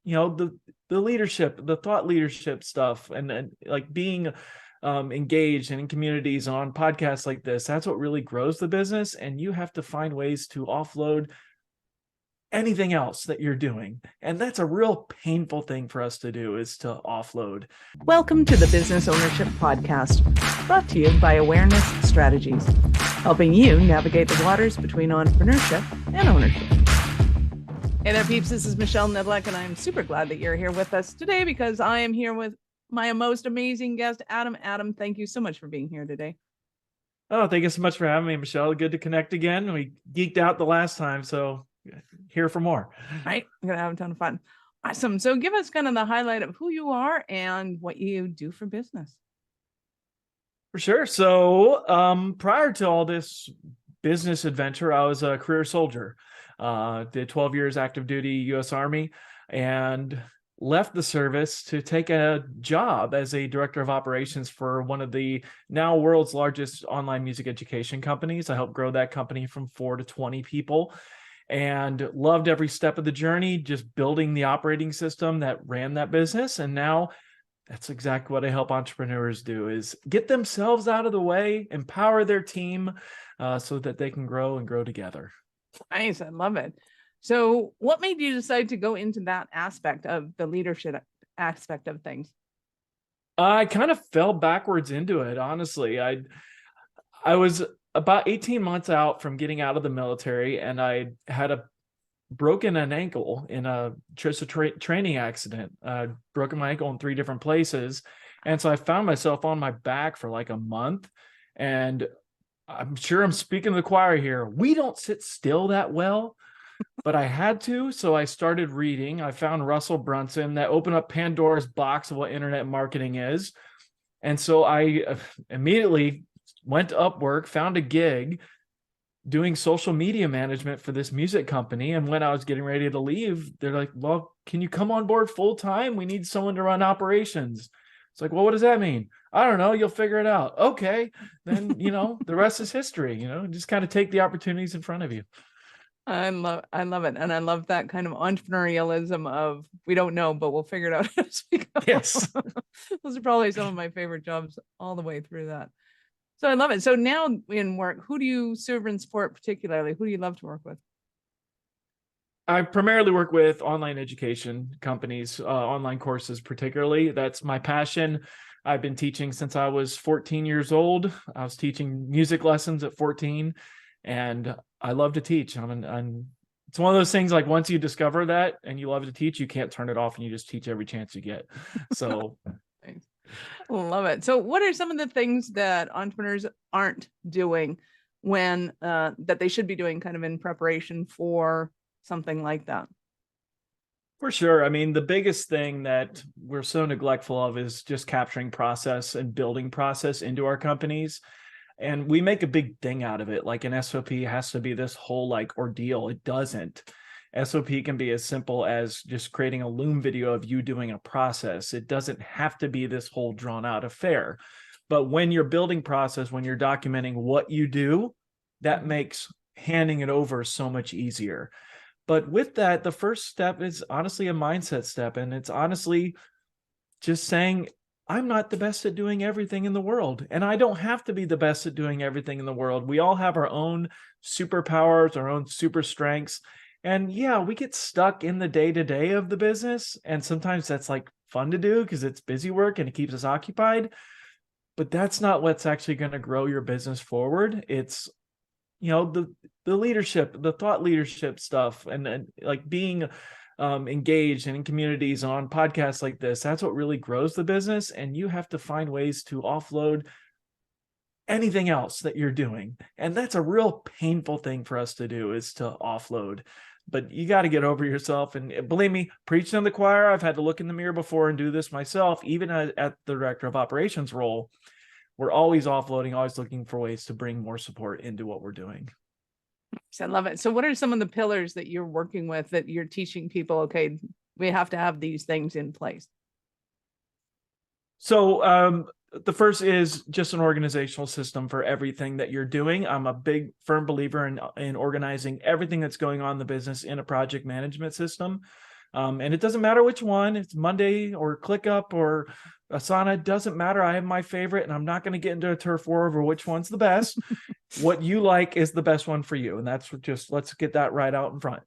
the leadership, the thought leadership stuff, and like being engaged and in communities on podcasts like this. That's what really grows the business. And you have to find ways to offload anything else that you're doing. And that's a real painful thing for us to do, is to offload. Welcome to the Business Ownership Podcast, brought to you by Awareness Strategies, helping you navigate the waters between entrepreneurship and ownership. Hey there, peeps. This is Michelle Nedleck, and I'm super glad that you're here with us today because I am here with my most amazing guest, Adam. Adam, thank you so much for being here today. Oh, thank you so much for having me, Michelle. Good to connect again. We geeked out the last time, so here for more. Right. I'm going to have a ton of fun. Awesome. So give us kind of the highlight of who you are and what you do for business. For sure. So prior to all this business adventure, I was a career soldier. Did 12 years active duty U.S. Army and left the service to take a job as a director of operations for one of the now world's largest online music education companies. I helped grow that company from 4 to 20 people and loved every step of the journey, just building the operating system that ran that business. And now that's exactly what I help entrepreneurs do, is get themselves out of the way, empower their team so that they can grow and grow together. Nice. I love it. So what made you decide to go into that aspect of the leadership aspect of things? I kind of fell backwards into it, honestly. I was about 18 months out from getting out of the military, and I had broken an ankle in a training accident. Broken my ankle in 3 different places. And so I found myself on my back for like a month. And I'm sure I'm speaking to the choir here. We don't sit still that well, but I had to. So I started reading. I found Russell Brunson. That opened up Pandora's box of what internet marketing is. And so I immediately went to Upwork, found a gig doing social media management for this music company. And when I was getting ready to leave, they're like, well, can you come on board full time? We need someone to run operations. It's like, well, what does that mean? I don't know. You'll figure it out. Okay. Then, the rest is history, just kind of take the opportunities in front of you. I love it. And I love that kind of entrepreneurialism of, we don't know, but we'll figure it out as we go. Yes. Those are probably some of my favorite jobs all the way through that. So I love it. So now in work, who do you serve and support particularly? Who do you love to work with? I primarily work with online education companies, online courses particularly. That's my passion. I've been teaching since I was 14 years old. I was teaching music lessons at 14, and I love to teach. It's one of those things, like once you discover that and you love to teach, you can't turn it off, and you just teach every chance you get. So Thanks. Love it. So what are some of the things that entrepreneurs aren't doing when that they should be doing kind of in preparation for something like that? For sure. I mean, the biggest thing that we're so neglectful of is just capturing process and building process into our companies. And we make a big thing out of it. Like an SOP has to be this whole like ordeal. It doesn't. SOP can be as simple as just creating a Loom video of you doing a process. It doesn't have to be this whole drawn out affair. But when you're building process, when you're documenting what you do, that makes handing it over so much easier. But with that, the first step is honestly a mindset step. And it's honestly just saying, I'm not the best at doing everything in the world. And I don't have to be the best at doing everything in the world. We all have our own superpowers, our own super strengths. And yeah, we get stuck in the day-to-day of the business. And sometimes that's like fun to do because it's busy work and it keeps us occupied. But that's not what's actually going to grow your business forward. It's the leadership, the thought leadership stuff, and like being engaged and in communities on podcasts like this. That's what really grows the business. And you have to find ways to offload anything else that you're doing. And that's a real painful thing for us to do, is to offload. But you got to get over yourself. And believe me, preaching to the choir, I've had to look in the mirror before and do this myself, even at the director of operations role. We're always offloading, always looking for ways to bring more support into what we're doing. I love it. So what are some of the pillars that you're working with that you're teaching people, okay, we have to have these things in place? So the first is just an organizational system for everything that you're doing. I'm a big, firm believer in organizing everything that's going on in the business in a project management system. And it doesn't matter which one, it's Monday or ClickUp or Asana, it doesn't matter. I have my favorite, and I'm not going to get into a turf war over which one's the best. What you like is the best one for you. And that's just, let's get that right out in front.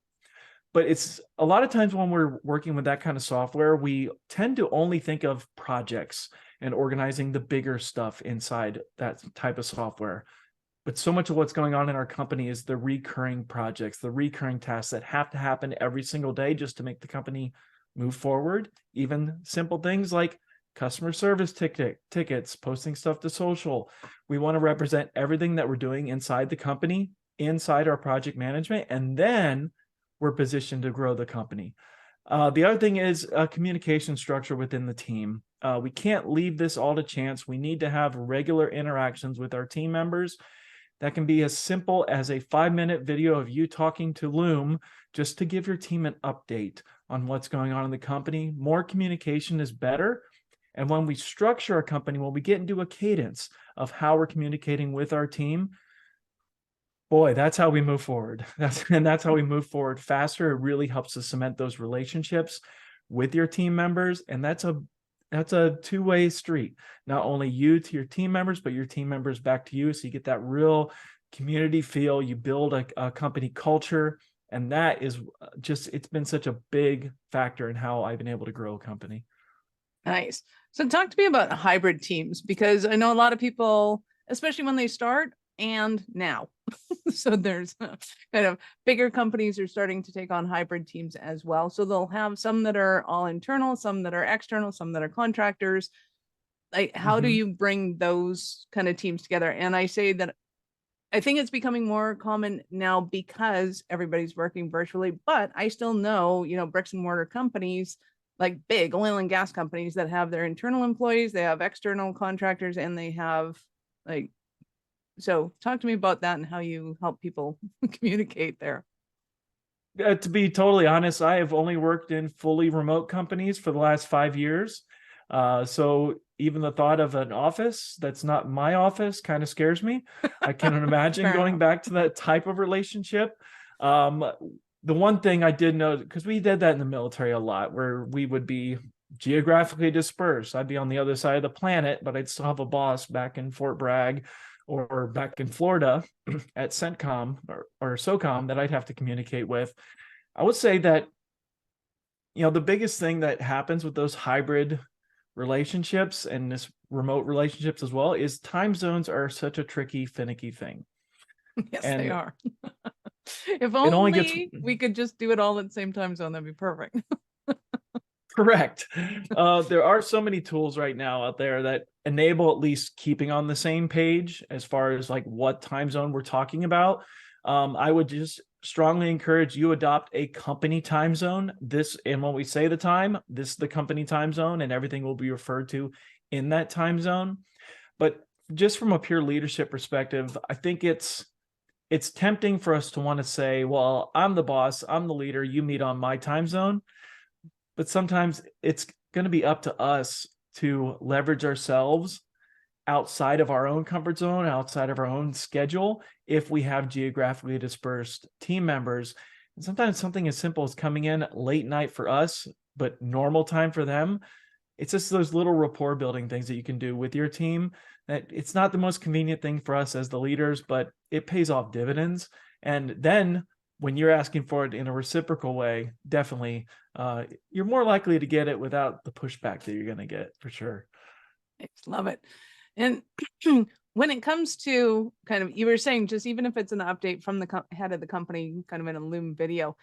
But it's a lot of times when we're working with that kind of software, we tend to only think of projects and organizing the bigger stuff inside that type of software. But so much of what's going on in our company is the recurring projects, the recurring tasks that have to happen every single day just to make the company move forward. Even simple things like customer service tickets, posting stuff to social. We want to represent everything that we're doing inside the company, inside our project management, and then we're positioned to grow the company. The other thing is a communication structure within the team. We can't leave this all to chance. We need to have regular interactions with our team members. That can be as simple as a 5-minute video of you talking to Loom just to give your team an update on what's going on in the company. More communication is better. And when we structure our company, when we get into a cadence of how we're communicating with our team, boy, that's how we move forward. That's how we move forward faster. It really helps to cement those relationships with your team members. And that's a two-way street. Not only you to your team members, but your team members back to you. So you get that real community feel. You build a company culture. And that is just, it's been such a big factor in how I've been able to grow a company. Nice. So talk to me about hybrid teams, because I know a lot of people, especially when they start and now. So there's kind of bigger companies are starting to take on hybrid teams as well. So they'll have some that are all internal, some that are external, some that are contractors. Like, how do you bring those kind of teams together? And I say that I think it's becoming more common now because everybody's working virtually, but I still know, bricks and mortar companies, like big oil and gas companies, that have their internal employees, they have external contractors, and they have so talk to me about that and how you help people communicate there. To be totally honest, I have only worked in fully remote companies for the last 5 years. So even the thought of an office that's not my office kind of scares me. I can't imagine going back to that type of relationship. The one thing I did know, because we did that in the military a lot, where we would be geographically dispersed. I'd be on the other side of the planet, but I'd still have a boss back in Fort Bragg or back in Florida at CENTCOM or SOCOM that I'd have to communicate with. I would say that, the biggest thing that happens with those hybrid relationships and this remote relationships as well is time zones are such a tricky, finicky thing. Yes, and they are. If only we could just do it all at the same time zone, that'd be perfect. Correct. There are so many tools right now out there that enable at least keeping on the same page as far as like what time zone we're talking about. I would just strongly encourage you adopt a company time zone. And when we say the time, this is the company time zone, and everything will be referred to in that time zone. But just from a pure leadership perspective, I think it's tempting for us to want to say, well, I'm the boss, I'm the leader, you meet on my time zone. But sometimes it's going to be up to us to leverage ourselves outside of our own comfort zone, outside of our own schedule, if we have geographically dispersed team members. And sometimes something as simple as coming in late night for us, but normal time for them. It's just those little rapport building things that you can do with your team. That it's not the most convenient thing for us as the leaders, but it pays off dividends. And then when you're asking for it in a reciprocal way, definitely you're more likely to get it without the pushback that you're going to get, for sure. I love it. And when it comes to kind of, you were saying, just even if it's an update from the head of the company, kind of in a Loom video,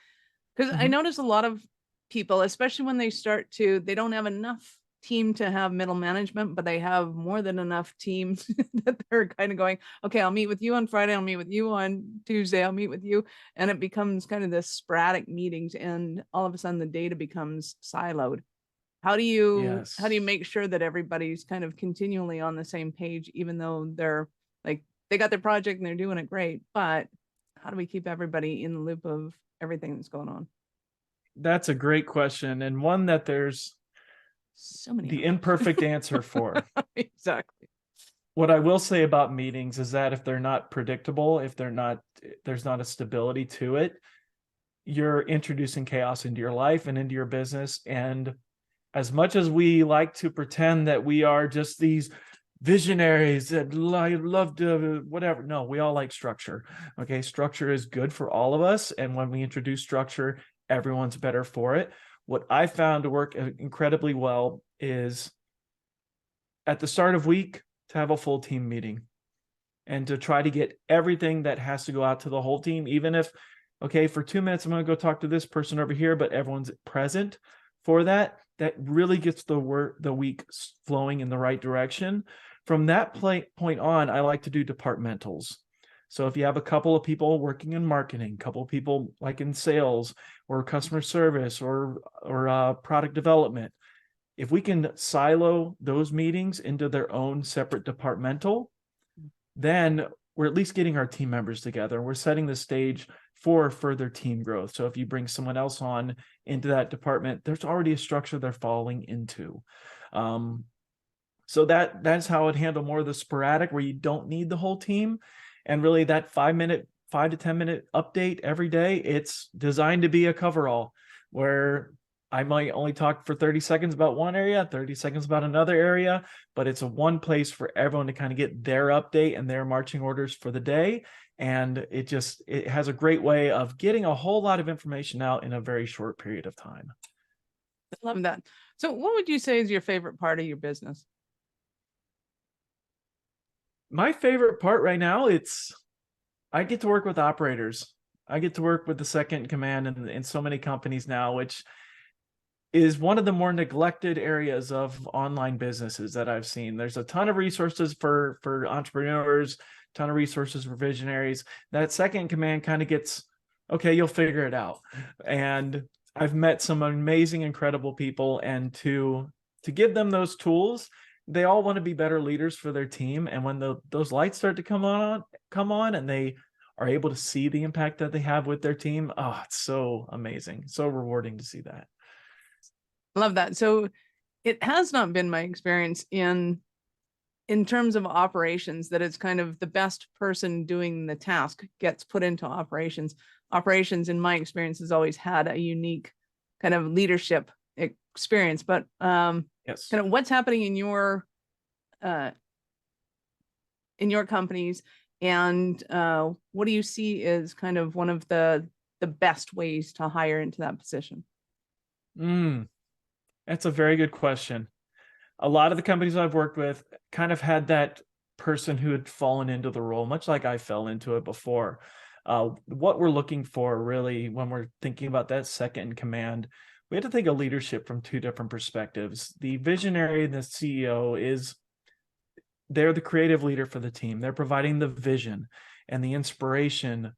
because I notice a lot of people, especially when they they don't have enough team to have middle management, but they have more than enough team that they're kind of going, okay, I'll meet with you on Friday, I'll meet with you on Tuesday, I'll meet with you. And it becomes kind of this sporadic meetings, and all of a sudden the data becomes siloed. How do you make sure that everybody's kind of continually on the same page, even though they're like, they got their project and they're doing it great, but how do we keep everybody in the loop of everything that's going on? That's a great question, and one that there's so many the imperfect answer for. Exactly. What I will say about meetings is that if they're not predictable, if there's not a stability to it, you're introducing chaos into your life and into your business. And as much as we like to pretend that we are just these visionaries that love to whatever, no, we all like structure. Okay, structure is good for all of us, and when we introduce structure, everyone's better for it. What I found to work incredibly well is at the start of week to have a full team meeting and to try to get everything that has to go out to the whole team, even if, okay, for 2 minutes I'm going to go talk to this person over here, but everyone's present for that. That really gets the week flowing in the right direction. From that point on, I like to do departmentals. So if you have a couple of people working in marketing, a couple of people like in sales or customer service or product development, if we can silo those meetings into their own separate departmental, then we're at least getting our team members together. We're setting the stage for further team growth. So if you bring someone else on into that department, there's already a structure they're falling into. So that's how I'd handle more of the sporadic, where you don't need the whole team. And really that 5 to 10 minute update every day, it's designed to be a coverall where I might only talk for 30 seconds about one area, 30 seconds about another area, but it's a one place for everyone to kind of get their update and their marching orders for the day. And it has a great way of getting a whole lot of information out in a very short period of time. I love that. So what would you say is your favorite part of your business? My favorite part right now, I get to work with operators. I get to work with the second in command in so many companies now, which is one of the more neglected areas of online businesses that I've seen. There's a ton of resources for entrepreneurs, a ton of resources for visionaries. That second in command kind of gets, okay, you'll figure it out. And I've met some amazing, incredible people, and to give them those tools, they all want to be better leaders for their team. And when those lights start to come on and they are able to see the impact that they have with their team, oh, it's so amazing, so rewarding to see that. Love that. So it has not been my experience in terms of operations that it's kind of the best person doing the task gets put into operations. Operations, in my experience, has always had a unique kind of leadership experience. But yes, kind of what's happening in your companies, and what do you see as kind of one of the best ways to hire into that position? That's a very good question. A lot of the companies I've worked with kind of had that person who had fallen into the role, much like I fell into it before. What we're looking for really when we're thinking about that second in command, we have to think of leadership from two different perspectives. The visionary and the CEO they're the creative leader for the team. They're providing the vision and the inspiration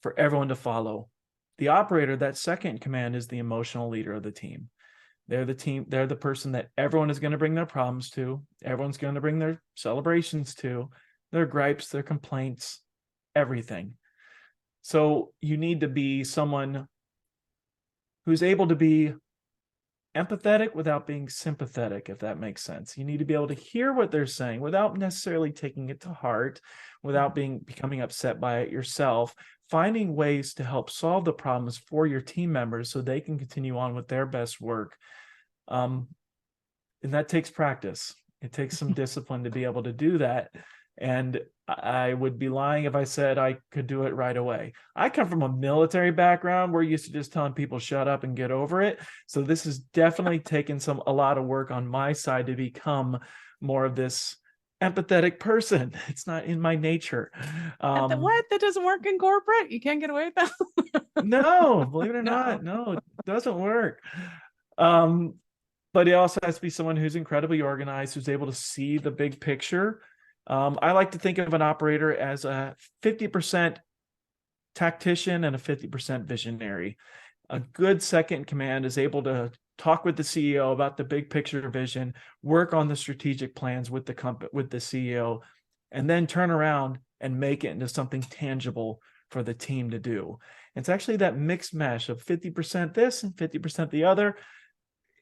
for everyone to follow. The operator, that second in command, is the emotional leader of the team. They're the person that everyone is going to bring their problems to. Everyone's going to bring their celebrations to, their gripes, their complaints, everything. So you need to be someone who's able to be empathetic without being sympathetic, if that makes sense. You need to be able to hear what they're saying without necessarily taking it to heart, without becoming upset by it yourself, finding ways to help solve the problems for your team members so they can continue on with their best work. And that takes practice. It takes some discipline to be able to do that. And I would be lying if I said I could do it right away. I come from a military background. We're used to just telling people shut up and get over it. So this has definitely taken a lot of work on my side to become more of this empathetic person. It's not in my nature. What? That doesn't work in corporate? You can't get away with that? No, believe it or not, no, it doesn't work. But it also has to be someone who's incredibly organized, who's able to see the big picture. I like to think of an operator as a 50% tactician and a 50% visionary. A good second in command is able to talk with the CEO about the big picture vision, work on the strategic plans with the CEO, and then turn around and make it into something tangible for the team to do. It's actually that mixed mesh of 50% this and 50% the other.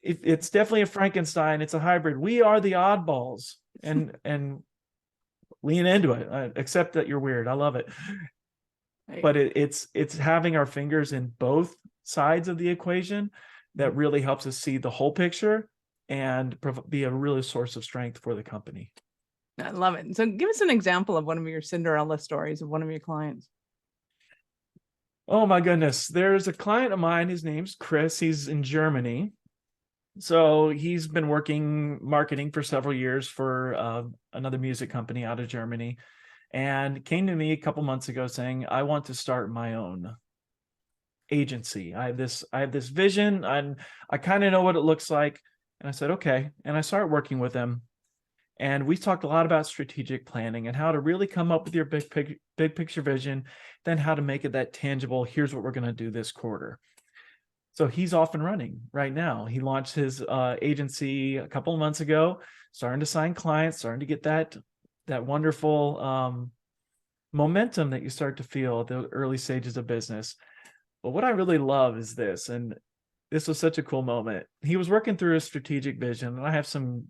It's definitely a Frankenstein. It's a hybrid. We are the oddballs, and lean into it. Accept that you're weird. I love it. Right. but it's having our fingers in both sides of the equation that really helps us see the whole picture and be a really source of strength for the company. I love it. So give us an example of one of your Cinderella stories of one of your clients. Oh my goodness. There's a client of mine, his name's Chris. He's in Germany. So he's been working marketing for several years for another music company out of Germany, and came to me a couple months ago saying, I want to start my own agency. I have this vision, and I kind of know what it looks like. And I said, okay. And I started working with him. And we talked a lot about strategic planning and how to really come up with your big picture vision, then how to make it that tangible. Here's what we're going to do this quarter. So he's off and running right now. He launched his agency a couple of months ago, starting to sign clients, starting to get that wonderful momentum that you start to feel at the early stages of business. But what I really love is this, and this was such a cool moment. He was working through a strategic vision, and I have some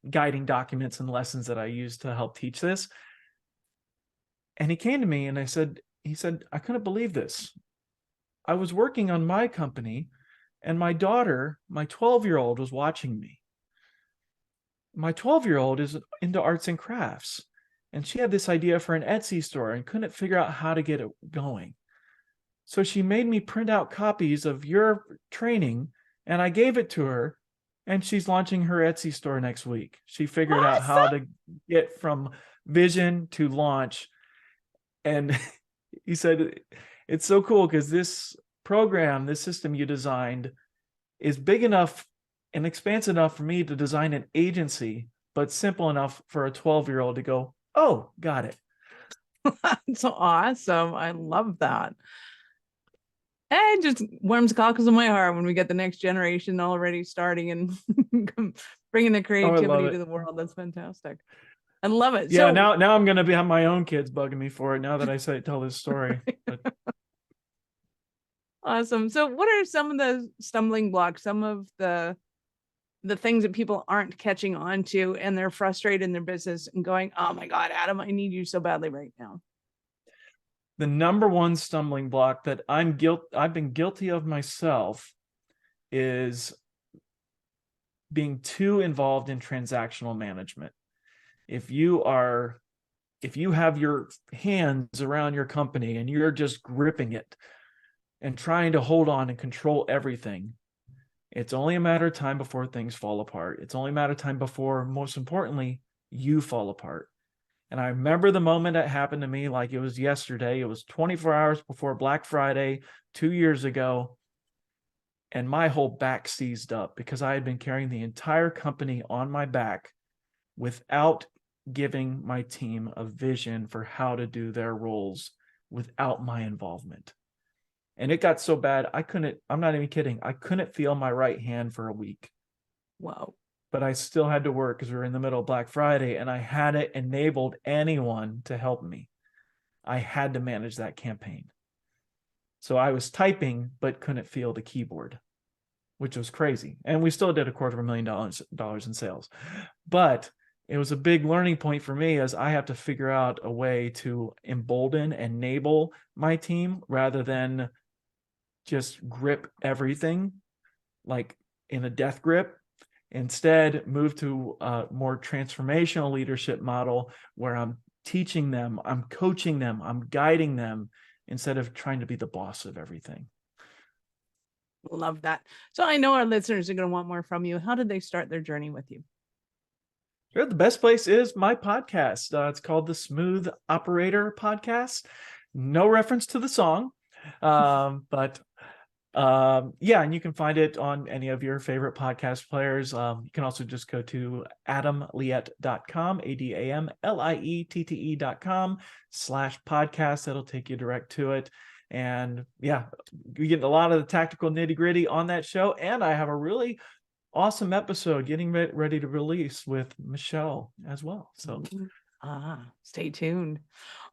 guiding documents and lessons that I use to help teach this. And he came to me and he said, I couldn't believe this. I was working on my company, and my daughter, my 12-year-old, was watching me. My 12-year-old is into arts and crafts, and she had this idea for an Etsy store and couldn't figure out how to get it going. So she made me print out copies of your training, and I gave it to her, and she's launching her Etsy store next week. She figured out how to get from vision to launch. And he said, it's so cool because this program, this system you designed is big enough and expansive enough for me to design an agency, but simple enough for a 12-year-old to go, oh, got it. That's so awesome. I love that. And just warms the cockles of my heart when we get the next generation already starting and bringing the creativity to the world. That's fantastic. I love it. Yeah, so now I'm going to have my own kids bugging me for it now that I tell this story. But... Awesome. So what are some of the stumbling blocks, some of the things that people aren't catching on to, and they're frustrated in their business and going, oh my God, Adam, I need you so badly right now? The number one stumbling block that I've been guilty of myself is being too involved in transactional management. If you have your hands around your company and you're just gripping it and trying to hold on and control everything, it's only a matter of time before things fall apart. It's only a matter of time before, most importantly, you fall apart. And I remember the moment that happened to me like it was yesterday. It was 24 hours before Black Friday 2 years ago. And my whole back seized up because I had been carrying the entire company on my back without giving my team a vision for how to do their roles without my involvement. And it got so bad, I'm not even kidding, I couldn't feel my right hand for a week. Wow. But I still had to work because we were in the middle of Black Friday, and I hadn't enabled anyone to help me. I had to manage that campaign. So I was typing, but couldn't feel the keyboard, which was crazy. And we still did $250,000 in sales. But it was a big learning point for me as I have to figure out a way to embolden, enable my team rather than just grip everything like in a death grip. Instead, move to a more transformational leadership model where I'm teaching them, I'm coaching them, I'm guiding them instead of trying to be the boss of everything. Love that. So I know our listeners are going to want more from you. How did they start their journey with you? Sure. The best place is my podcast. It's called the Smooth Operator Podcast. No reference to the song, but yeah, and you can find it on any of your favorite podcast players. You can also just go to adamliette.com, ADAMLIETTE.com/podcast. That'll take you direct to it. And yeah, we get a lot of the tactical nitty gritty on that show. And I have a really awesome episode getting ready to release with Michelle as well. So stay tuned.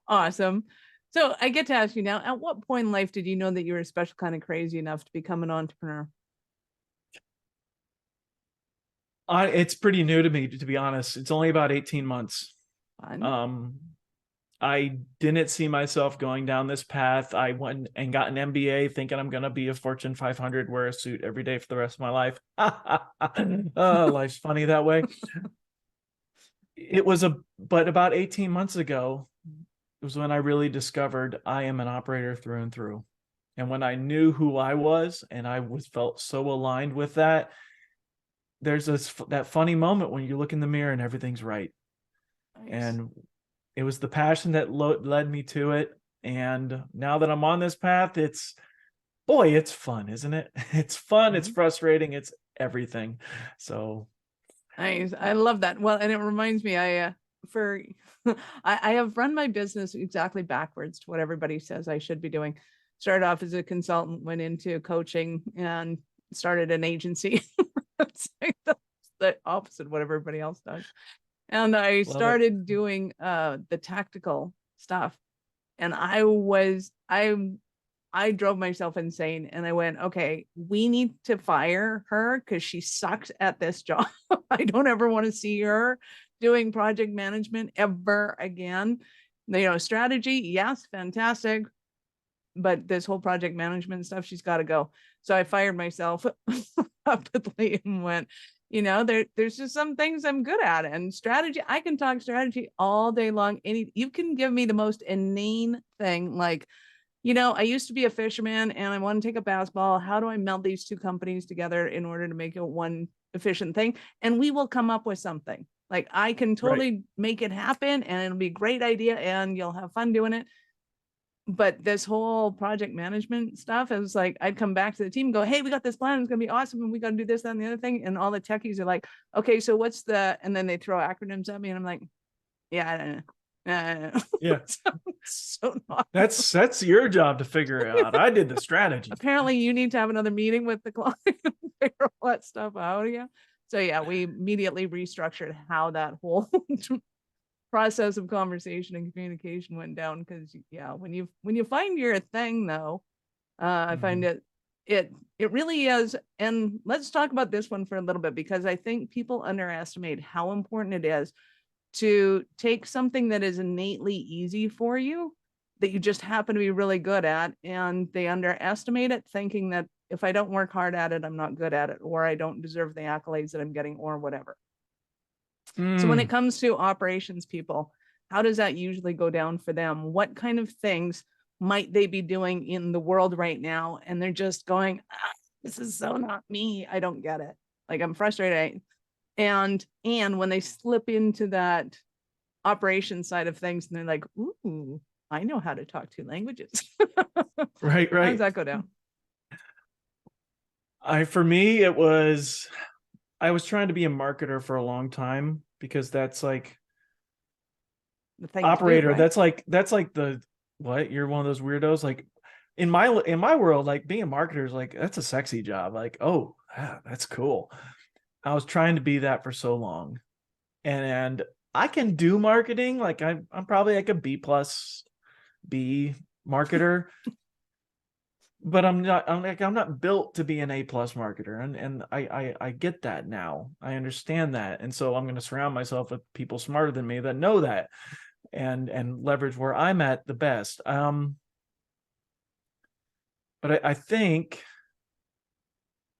Awesome. So I get to ask you now, at what point in life did you know that you were a special kind of crazy enough to become an entrepreneur? It's pretty new to me, to be honest. It's only about 18 months. Fun. I didn't see myself going down this path. I went and got an MBA thinking I'm going to be a Fortune 500, wear a suit every day for the rest of my life. Life's funny that way. But about 18 months ago, it was when I really discovered I am an operator through and through. And when I knew who I was and felt so aligned with that, there's that funny moment when you look in the mirror and everything's right. Nice. And it was the passion that led me to it. And now that I'm on this path, it's fun, isn't it? It's fun. Mm-hmm. It's frustrating. It's everything. So nice. I love that. Well, and it reminds me, I have run my business exactly backwards to what everybody says I should be doing. Started off as a consultant, went into coaching, and started an agency. It's like the opposite of what everybody else does. And I started doing the tactical stuff. And I drove myself insane. And I went, okay, we need to fire her because she sucks at this job. I don't ever want to see her doing project management ever again. Strategy, yes, fantastic. But this whole project management stuff, she's got to go. So I fired myself rapidly and went, there's just some things I'm good at. And strategy, I can talk strategy all day long. You can give me the most inane thing. Like, I used to be a fisherman and I want to take a bass ball. How do I meld these two companies together in order to make it one efficient thing? And we will come up with something. Like I can totally make it happen and it'll be a great idea and you'll have fun doing it. But this whole project management stuff is like, I'd come back to the team and go, hey, we got this plan. It's going to be awesome. And we got to do this, that, and the other thing. And all the techies are like, okay, so what's and then they throw acronyms at me. And I'm like, yeah, I don't know. Yeah. So not. That's your job to figure it out. I did the strategy. Apparently you need to have another meeting with the client and figure all that stuff out again. So yeah, we immediately restructured how that whole process of conversation and communication went down. Because when you find your thing though, I find it really is. And let's talk about this one for a little bit, because I think people underestimate how important it is to take something that is innately easy for you, that you just happen to be really good at, and they underestimate it, thinking that if I don't work hard at it, I'm not good at it, or I don't deserve the accolades that I'm getting, or whatever. So when it comes to operations people, how does that usually go down for them? What kind of things might they be doing in the world right now? And they're just going, this is so not me. I don't get it. Like, I'm frustrated. And when they slip into that operations side of things and they're like, ooh, I know how to talk two languages. Right. How does that go down? For me, I was trying to be a marketer for a long time, because that's like the thing operator. Do, right? That's like the, what? You're one of those weirdos. Like in my world, like being a marketer is like, that's a sexy job. Like, oh, that's cool. I was trying to be that for so long, and I can do marketing. Like I'm probably like a B+ marketer. But I'm not built to be an A+ marketer. And I get that now. I understand that. And so I'm going to surround myself with people smarter than me that know that, and leverage where I'm at the best. But I think,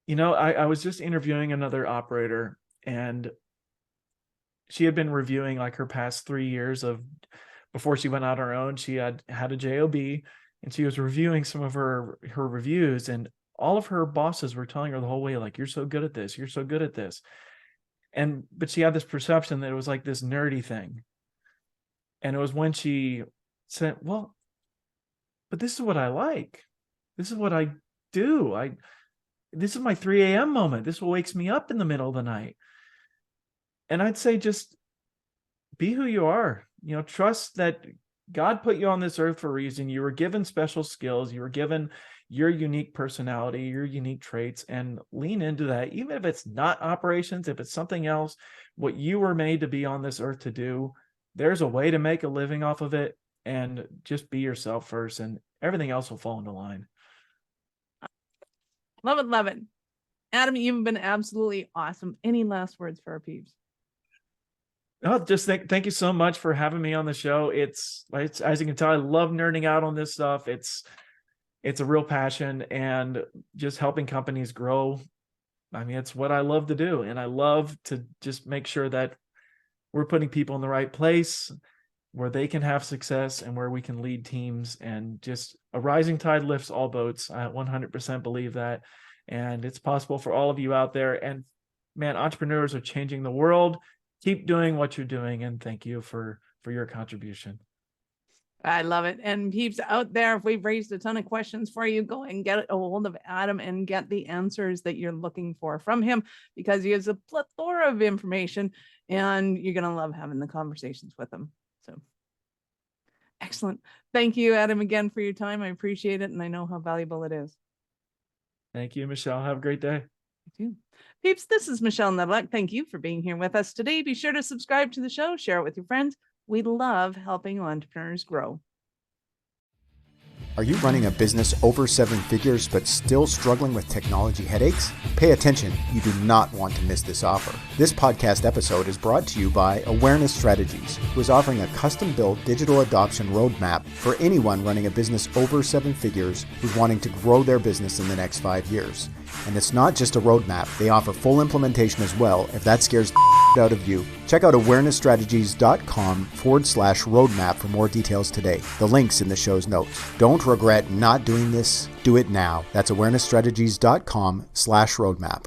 I was just interviewing another operator, and she had been reviewing like her past 3 years before she went out on her own. She had a job, and she was reviewing some of her reviews, and all of her bosses were telling her the whole way, like, you're so good at this. You're so good at this. But she had this perception that it was like this nerdy thing. And it was when she said, well, but this is what I like. This is what I do. This is my 3 a.m. moment. This wakes me up in the middle of the night. And I'd say, just be who you are. Trust that God put you on this earth for a reason. You were given special skills. You were given your unique personality, your unique traits, and lean into that. Even if it's not operations, if it's something else, what you were made to be on this earth to do, there's a way to make a living off of it. And just be yourself first, and everything else will fall into line. Love it. Love it. Adam, you've been absolutely awesome. Any last words for our peeps? Oh, just thank you so much for having me on the show. It's as you can tell, I love nerding out on this stuff. It's a real passion, and just helping companies grow. I mean, it's what I love to do. And I love to just make sure that we're putting people in the right place where they can have success and where we can lead teams, and just a rising tide lifts all boats. I 100% believe that. And it's possible for all of you out there. And man, entrepreneurs are changing the world. Keep doing what you're doing. And thank you for your contribution. I love it. And peeps out there, if we've raised a ton of questions for you, go and get a hold of Adam and get the answers that you're looking for from him, because he has a plethora of information and you're going to love having the conversations with him. So excellent. Thank you, Adam, again for your time. I appreciate it. And I know how valuable it is. Thank you, Michelle. Have a great day. You too. Peeps, this is Michelle Nedelec. Thank you for being here with us today. Be sure to subscribe to the show, share it with your friends. We love helping entrepreneurs grow. Are you running a business over 7 figures but still struggling with technology headaches? Pay attention, you do not want to miss this offer. This podcast episode is brought to you by Awareness Strategies, who is offering a custom-built digital adoption roadmap for anyone running a business over 7 figures who's wanting to grow their business in the next 5 years. And it's not just a roadmap, they offer full implementation as well if that scares the out of you. Check out awarenessstrategies.com/roadmap for more details today. The link's in the show's notes. Don't regret not doing this. Do it now. That's awarenessstrategies.com/roadmap.